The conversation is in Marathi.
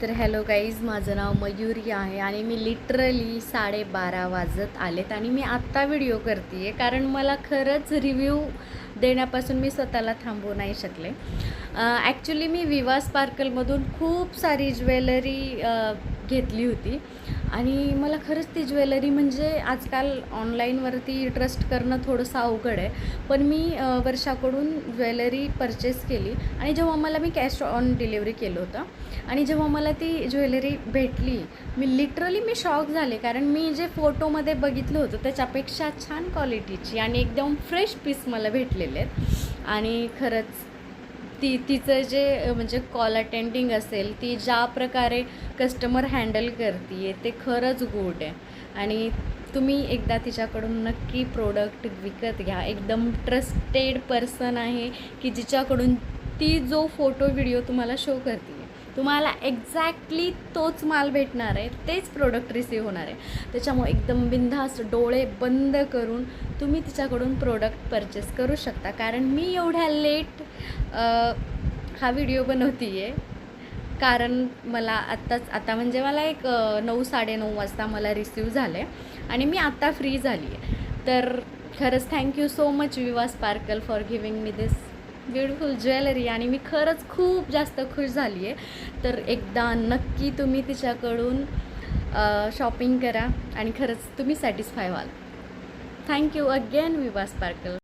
तर हॅलो गाईज, माझं नाव मयुरी आहे आणि मी लिटरली 12:30 वाजत आलेत आणि मी आत्ता व्हिडिओ करते आहे कारण मला खरंच रिव्ह्यू देण्यापासून मी स्वतःला थांबवू नाही शकले. ॲक्च्युली मी विवा स्पार्कलमधून खूप सारी ज्वेलरी घेतली होती आणि मला खरंच ती ज्वेलरी म्हणजे आजकाल ऑनलाईनवरती ट्रस्ट करणं थोडंसं अवघड आहे, पण मी वर्षाकडून ज्वेलरी परचेस केली आणि जेव्हा मला मी कॅश ऑन डिलिव्हरी केलं होतं आणि जेव्हा मला ती ज्वेलरी भेटली मी शॉक झाले कारण मी जे फोटोमध्ये बघितलं होतं त्याच्यापेक्षा छान क्वालिटीची आणि एकदम फ्रेश पीस मला भेटलेले आहेत. आणि खरंच तिचं जे म्हणजे कॉल अटेंडिंग असेल, ती ज्या प्रकारे कस्टमर हँडल करते आहे ते खरंच गुड आहे आणि तुम्ही एकदा तिच्याकडून नक्की प्रोडक्ट विकत घ्या. एकदम ट्रस्टेड पर्सन आहे की जिच्याकडून ती जो फोटो व्हिडिओ तुम्हाला शो करते तुम्हाला एक्झॅक्टली तोच माल भेटणार आहे, तेच प्रोडक्ट रिसीव होणार आहे. त्याच्यामुळे एकदम बिनधास्त डोळे बंद करून तुम्ही तिच्याकडून प्रोडक्ट परचेस करू शकता. कारण मी एवढ्या लेट हा व्हिडिओ बनवते आहे कारण मला आता म्हणजे मला एक 9-9:30 वाजता मला रिसीव झालं आहे आणि मी आत्ता फ्री झाली आहे. तर खरंच थँक्यू सो मच विवा sparkle for giving me this beautiful jewellery आणि मी खरंच खूप जास्त खुश झाली आहे. तर एकदा नक्की तुम्ही तिच्याकडून शॉपिंग करा आणि खरंच तुम्ही सॅटिस्फाय व्हाल. थँक्यू अगेन विवा स्पार्कल.